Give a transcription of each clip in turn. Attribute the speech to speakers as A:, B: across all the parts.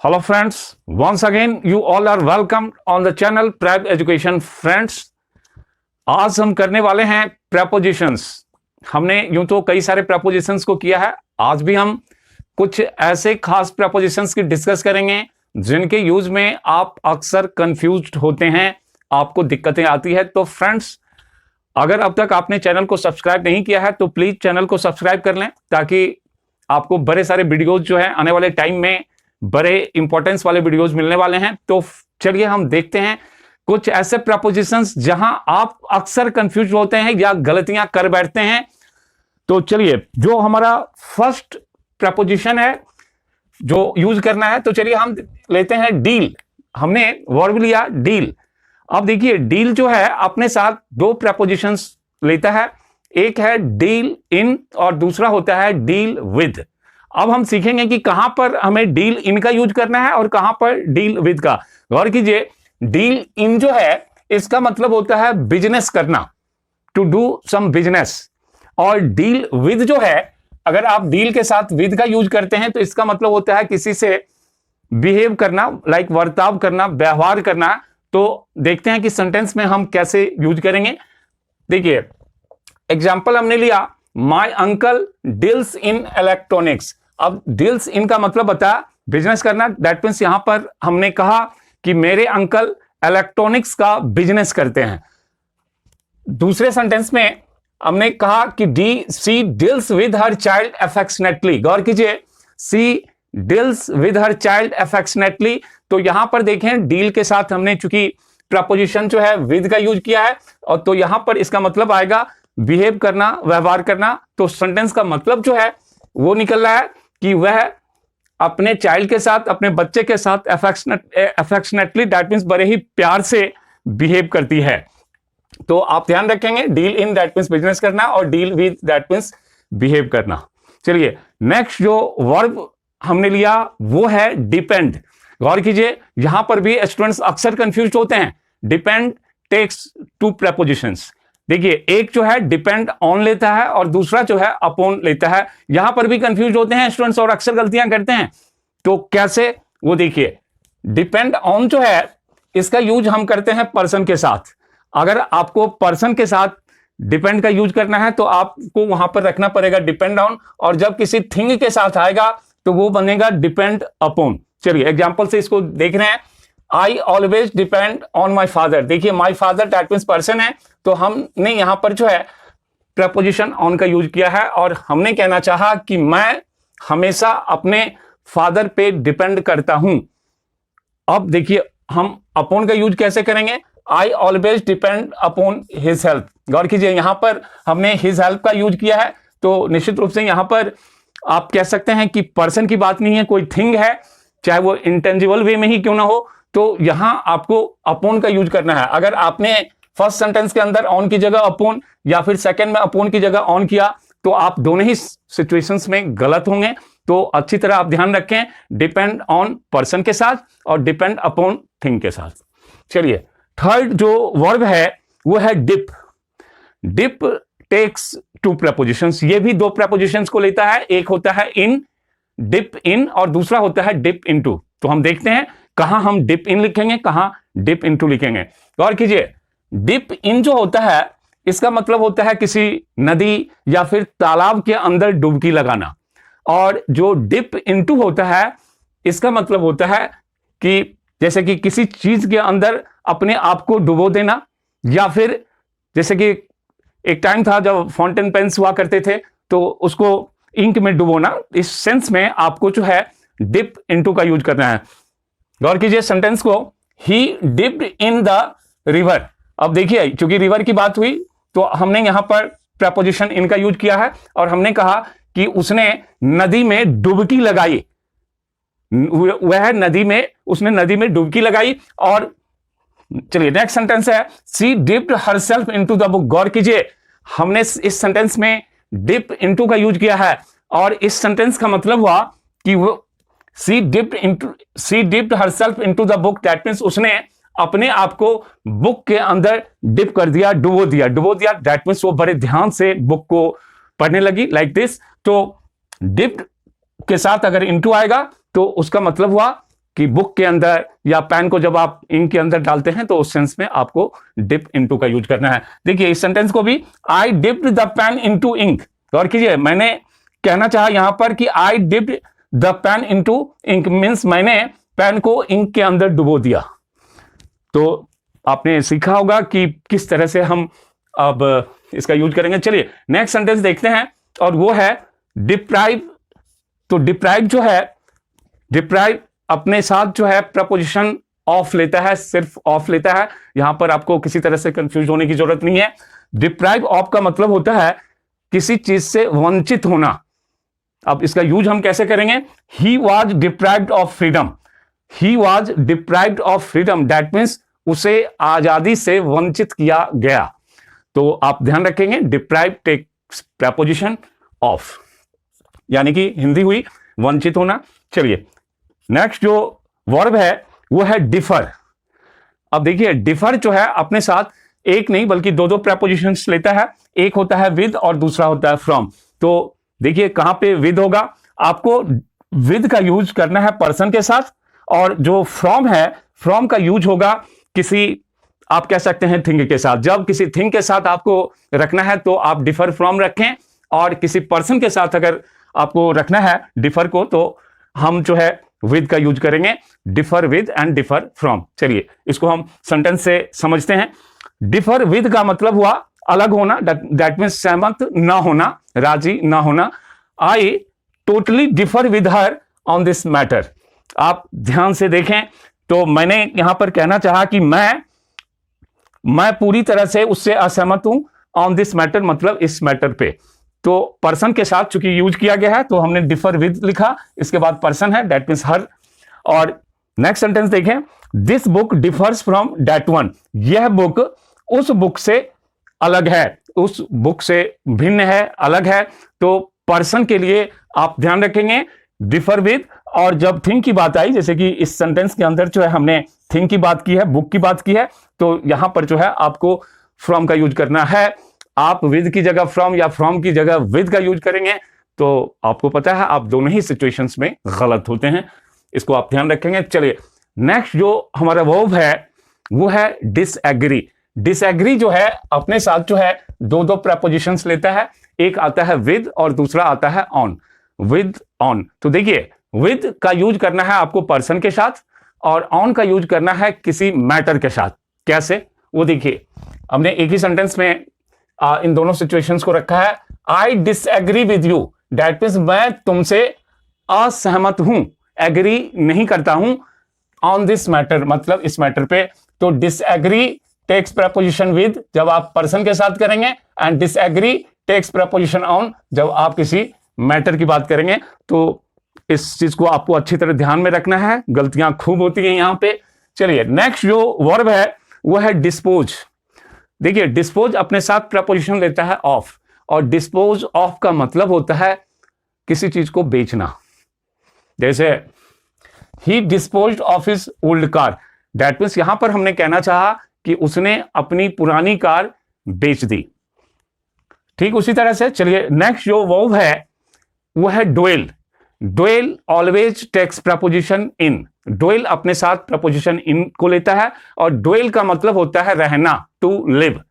A: Hello friends, once again you all are welcome on the channel Prep Education Friends। आज हम करने वाले हैं prepositions। हमने यूं तो कई सारे prepositions को किया है, आज भी हम कुछ ऐसे खास prepositions की डिस्कस करेंगे जिनके यूज में आप अक्सर कंफ्यूज्ड होते हैं, आपको दिक्कतें आती है। तो फ्रेंड्स, अगर अब तक आपने चैनल को सब्सक्राइब नहीं किया है तो प्लीज चैनल को सब्सक्राइब कर लें, ताकि आपको बड़े सारे वीडियोज जो है आने वाले टाइम में बड़े इंपॉर्टेंस वाले वीडियोज मिलने वाले हैं। तो चलिए हम देखते हैं कुछ ऐसे प्रपोजिशंस जहां आप अक्सर कंफ्यूज होते हैं या गलतियां कर बैठते हैं। तो चलिए, जो हमारा फर्स्ट प्रपोजिशन है जो यूज करना है, तो चलिए हम लेते हैं डील। हमने वर्ब लिया डील। अब देखिए, डील जो है अपने साथ दो प्रपोजिशंस लेता है, एक है डील इन और दूसरा होता है डील विद। अब हम सीखेंगे कि कहां पर हमें डील इन का यूज करना है और कहां पर डील विद का। गौर कीजिए, डील इन जो है इसका मतलब होता है बिजनेस करना, टू डू सम बिजनेस। और डील विद जो है, अगर आप डील के साथ विद का यूज करते हैं तो इसका मतलब होता है किसी से बिहेव करना, लाइक वर्ताव करना, व्यवहार करना। तो देखते हैं कि सेंटेंस में हम कैसे यूज करेंगे। देखिए, एग्जाम्पल हमने लिया, my uncle deals in electronics. अब डील्स इन का मतलब बताया बिजनेस करना, दैट मीन्स यहां पर हमने कहा कि मेरे अंकल इलेक्ट्रॉनिक्स का बिजनेस करते हैं। दूसरे सेंटेंस में हमने कहा कि she deals with her child affectionately. गौर कीजिए, she deals with her child affectionately. तो यहां पर देखें, डील के साथ हमने चूंकि प्रपोजिशन जो है विद का यूज किया है, और तो यहां पर इसका मतलब आएगा बिहेव करना, व्यवहार करना। तो सेंटेंस का मतलब जो है वो निकल रहा है कि वह अपने चाइल्ड के साथ, अपने बच्चे के साथ अफेक्शनेटली, दैट मीन्स बड़े ही प्यार से बिहेव करती है। तो आप ध्यान रखेंगे, deal in that means business करना और deal with that means behave करना। चलिए, नेक्स्ट जो वर्ब हमने लिया वो है डिपेंड। गौर कीजिए, यहां पर भी स्टूडेंट्स अक्सर कंफ्यूज होते हैं। Depend takes to prepositions. देखिए, एक जो है डिपेंड ऑन लेता है और दूसरा जो है अपॉन लेता है। यहां पर भी कंफ्यूज होते हैं स्टूडेंट्स और अक्सर गलतियां करते हैं। तो कैसे, वो देखिए, डिपेंड ऑन जो है इसका यूज हम करते हैं पर्सन के साथ। अगर आपको पर्सन के साथ डिपेंड का यूज करना है तो आपको वहां पर रखना पड़ेगा डिपेंड ऑन, और जब किसी थिंग के साथ आएगा तो वो बनेगा डिपेंड अपॉन। चलिए, एग्जाम्पल से इसको देख रहे हैं। I always depend on my father. देखिए, my father that means person है, तो हमने यहां पर जो है प्रपोजिशन ऑन का यूज किया है और हमने कहना चाहा कि मैं हमेशा अपने फादर पे डिपेंड करता हूं। अब देखिए, हम अपॉन का यूज कैसे करेंगे। I always depend upon his help. गौर कीजिए, यहां पर हमने हिज हेल्प का यूज किया है, तो निश्चित रूप से यहां पर आप कह सकते हैं कि पर्सन की बात नहीं है, कोई थिंग है, चाहे वो इंटेंजिबल वे में ही क्यों ना हो। तो यहां आपको अपॉन का यूज करना है। अगर आपने फर्स्ट सेंटेंस के अंदर ऑन की जगह अपॉन या फिर सेकंड में अपॉन की जगह ऑन किया तो आप दोनों ही सिचुएशंस में गलत होंगे। तो अच्छी तरह आप ध्यान रखें, डिपेंड ऑन पर्सन के साथ और डिपेंड अपॉन थिंग के साथ। चलिए, थर्ड जो वर्ब है वो है dip. Dip takes to prepositions. ये भी दो प्रपोजिशंस को लेता है, एक होता है इन, डिप इन, और दूसरा होता है डिप इनटू। तो हम देखते हैं कहां हम डिप इन लिखेंगे, कहां डिप इनटू लिखेंगे। गौर कीजिए, डिप इन जो होता है इसका मतलब होता है किसी नदी या फिर तालाब के अंदर डुबकी लगाना, और जो डिप इनटू होता है इसका मतलब होता है कि जैसे कि किसी चीज के अंदर अपने आप को डुबो देना, या फिर जैसे कि एक टाइम था जब फाउंटेन पेन्स हुआ करते थे तो उसको इंक में डुबोना। इस सेंस में आपको जो है डिप इनटू का यूज करना है। गौर कीजिए सेंटेंस को, ही डिप्ड इन द रिवर। अब देखिए, चूंकि रिवर की बात हुई तो हमने यहां पर प्रपोजिशन इन का यूज किया है और हमने कहा कि उसने नदी में डुबकी लगाई। उसने नदी में डुबकी लगाई। और चलिए, नेक्स्ट सेंटेंस है, she dipped herself into the book. गौर कीजिए, हमने इस सेंटेंस में डिप इनटू का यूज किया है और इस सेंटेंस का मतलब हुआ कि वो she dipped herself into the book, that means उसने अपने आप को बुक के अंदर डिप कर दिया, डुबो दिया। दैट मींस वो बड़े ध्यान से बुक को पढ़ने लगी, लाइक दिस। तो डिप्ड के साथ अगर इनटू आएगा तो उसका मतलब हुआ कि बुक के अंदर या पेन को जब आप इंक के अंदर डालते हैं तो उस सेंस में आपको डिप इनटू का यूज करना है। देखिए इस सेंटेंस को भी, I dipped the pen into ink, गौर कीजिए, मैंने कहना चाहा यहां पर कि I dipped the pen into ink means मैंने पेन को इंक के अंदर डुबो दिया। तो आपने सीखा होगा कि किस तरह से हम अब इसका यूज करेंगे। चलिए नेक्स्ट सेंटेंस देखते हैं और वो है डिप्राइव। तो डिप्राइव जो है, डिप्राइव अपने साथ जो है प्रपोजिशन ऑफ लेता है, सिर्फ ऑफ लेता है। यहां पर आपको किसी तरह से कंफ्यूज होने की जरूरत नहीं है। डिप्राइव ऑफ का मतलब होता है किसी चीज से वंचित होना। अब इसका यूज हम कैसे करेंगे? He was deprived of freedom, he was deprived of freedom, that means उसे आजादी से वंचित किया गया। तो आप ध्यान रखेंगे डिप्राइव टेक्स प्रपोजिशन ऑफ, यानी कि हिंदी हुई वंचित होना। चलिए नेक्स्ट जो वर्ब है वो है डिफर। अब देखिए डिफर जो है अपने साथ एक नहीं बल्कि दो दो प्रपोजिशंस लेता है। एक होता है विद और दूसरा होता है फ्रॉम। तो देखिए कहां पे विद होगा, आपको विद का यूज करना है पर्सन के साथ, और जो फ्रॉम है, फ्रॉम का यूज होगा किसी, आप कह सकते हैं थिंग के साथ। जब किसी थिंग के साथ आपको रखना है तो आप डिफर फ्रॉम रखें, और किसी पर्सन के साथ अगर आपको रखना है डिफर को तो हम जो है विद का यूज करेंगे, differ with and differ from. चलिए इसको हम सेंटेंस से समझते हैं। डिफर विद का मतलब हुआ अलग होना, दैट मीन्स सहमत ना होना, राजी ना होना। I totally differ with her on this matter. आप ध्यान से देखें तो मैंने यहां पर कहना चाहा कि मैं पूरी तरह से उससे असहमत हूं ऑन दिस मैटर, मतलब इस मैटर पे। तो पर्सन के साथ चूंकि यूज किया गया है तो हमने डिफर विद लिखा, इसके बाद पर्सन है दैट मीन्स हर। और नेक्स्ट सेंटेंस देखें, this book differs from that one, यह बुक उस बुक से अलग है, उस बुक से भिन्न है, अलग है। तो पर्सन के लिए आप ध्यान रखेंगे डिफर विद। और जब थिंग की बात आई, जैसे कि इस सेंटेंस के अंदर जो है हमने थिंग की बात की है, बुक की बात की है, तो यहां पर जो है आपको फ्रॉम का यूज करना है। आप विद की जगह फ्रॉम या फ्रॉम की जगह विद का यूज करेंगे तो आपको पता है आप दोनों ही सिचुएशंस में गलत होते हैं, इसको आप ध्यान रखेंगे। चलिए नेक्स्ट जो हमारा वर्ब है वो है डिसएग्री। डिसएग्री जो है अपने साथ जो है दो दो प्रपोजिशंस लेता है, एक आता है विद और दूसरा आता है ऑन, विद ऑन। तो देखिए विद का यूज करना है आपको पर्सन के साथ और ऑन का यूज करना है किसी मैटर के साथ। कैसे वो देखिए, हमने एक ही सेंटेंस में इन दोनों सिचुएशंस को रखा है। I disagree with you, that means मैं तुमसे असहमत हूं, एग्री नहीं करता हूं ऑन दिस मैटर, मतलब इस मैटर पे। तो डिसएग्री टेक्स प्रपोजिशन विद जब आप पर्सन के साथ करेंगे, and disagree takes preposition on जब आप किसी मैटर की बात करेंगे। तो इस चीज को आपको अच्छी तरह ध्यान में रखना है, गलतियां खूब होती हैं यहां पे। चलिए नेक्स्ट जो वर्ब है वो है डिस्पोज। देखिए डिस्पोज अपने साथ प्रपोजिशन लेता है ऑफ, और डिस्पोज ऑफ का मतलब होता है किसी चीज को बेचना। जैसे he disposed of his old car, that means यहां पर हमने कहना चाहा कि उसने अपनी पुरानी कार बेच दी। ठीक उसी तरह से चलिए नेक्स्ट जो वर्ब है वो है dwell. Dwell always takes preposition in, dwell अपने साथ प्रपोजिशन इन को लेता है, और डुएल का मतलब होता है रहना, टू लिव।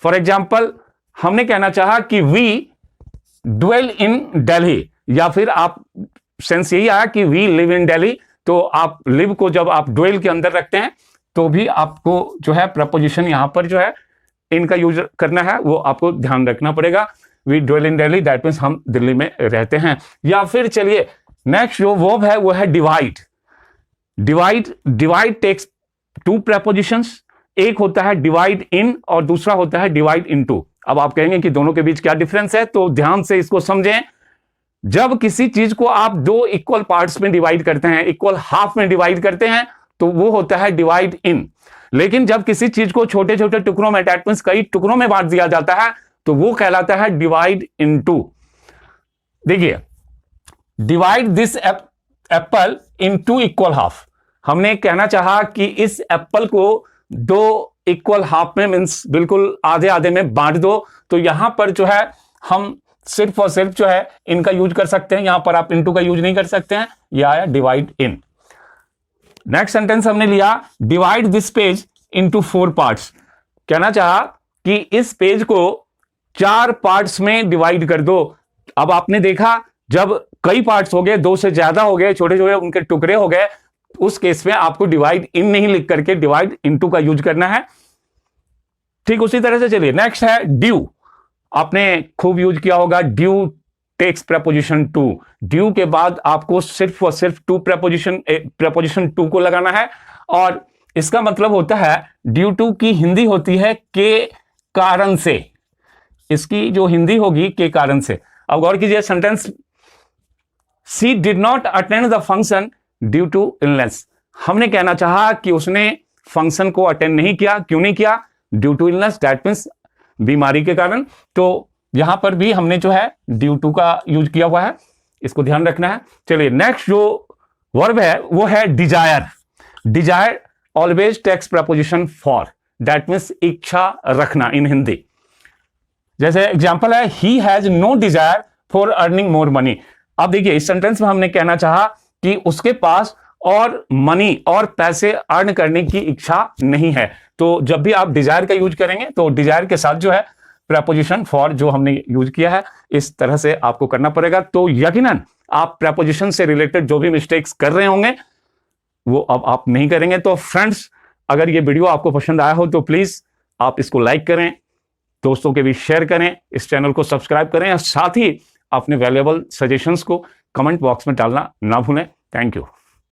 A: फॉर एग्जाम्पल हमने कहना चाहा कि वी डुएल इन दिल्ली, या फिर आप सेंस यही आया कि वी लिव इन दिल्ली। तो आप लिव को जब आप डुएल के अंदर रखते हैं तो भी आपको जो है प्रपोजिशन यहां पर जो है इनका यूज करना है, वो आपको ध्यान रखना पड़ेगा। We dwell in Delhi, that means हम दिल्ली में रहते हैं। या फिर चलिए नेक्स्ट जो वर्ब है वो है divide. Divide takes to prepositions, एक होता है डिवाइड इन और दूसरा होता है डिवाइड इनटू। अब आप कहेंगे कि दोनों के बीच क्या डिफरेंस है, तो ध्यान से इसको समझें। जब किसी चीज को आप दो इक्वल पार्ट्स में डिवाइड करते हैं, इक्वल हाफ में डिवाइड करते हैं, तो वो होता है डिवाइड इन। लेकिन जब किसी चीज को छोटे छोटे टुकड़ों में, दैट मींस कई टुकड़ों में बांट दिया जाता है, तो वो कहलाता है डिवाइड इनटू। देखिए divide this apple in two equal half, हमने कहना चाहा कि इस एप्पल को दो इक्वल हाफ में, मींस बिल्कुल आधे आधे में बांट दो। तो यहां पर जो है हम सिर्फ और सिर्फ जो है इनका यूज कर सकते हैं, यहां पर आप इनटू का यूज नहीं कर सकते हैं। यह आया डिवाइड इन। नेक्स्ट सेंटेंस हमने लिया divide this page into 4 parts. कहना चाहा कि इस पेज को 4 पार्ट्स में डिवाइड कर दो। अब आपने देखा जब कई पार्ट्स हो गए, 2 से ज्यादा हो गए, छोटे छोटे उनके टुकड़े हो गए, उस केस में आपको डिवाइड इन नहीं लिख करके डिवाइड इनटू का यूज करना है। ठीक उसी तरह से चलिए नेक्स्ट है ड्यू। आपने खूब यूज किया होगा, due takes preposition to. Due के बाद आपको सिर्फ और सिर्फ टू प्रेपोजिशन टू को लगाना है, और इसका मतलब होता है ड्यू टू की हिंदी होती है के कारण से। इसकी जो हिंदी होगी के कारण से। अब गौर कीजिए sentence, she did not attend the function due to illness. हमने कहना चाहा कि उसने फंक्शन को अटेंड नहीं किया। क्यों नहीं किया? Due to illness, that means बीमारी के कारण। तो यहां पर भी हमने जो है ड्यू टू का यूज किया हुआ है, इसको ध्यान रखना है। चलिए नेक्स्ट जो वर्ब है वो है desire. Desire always takes preposition for, that means इच्छा रखना इन हिंदी। जैसे एग्जांपल है he has no desire for earning more money. अब देखिए इस सेंटेंस में हमने कहना चाहा कि उसके पास और मनी और पैसे अर्न करने की इच्छा नहीं है। तो जब भी आप डिजायर का यूज करेंगे तो डिजायर के साथ जो है प्रेपोजिशन फॉर जो हमने यूज किया है इस तरह से आपको करना पड़ेगा। तो यकीनन आप प्रेपोजिशन से रिलेटेड जो भी मिस्टेक्स कर रहे होंगे वो अब आप नहीं करेंगे। तो फ्रेंड्स, अगर ये वीडियो आपको पसंद आया हो तो प्लीज आप इसको लाइक करें, दोस्तों के बीच शेयर करें, इस चैनल को सब्सक्राइब करें, और साथ ही अपने वैल्यूएबल सजेशंस को कमेंट बॉक्स में डालना ना भूलें। Thank you.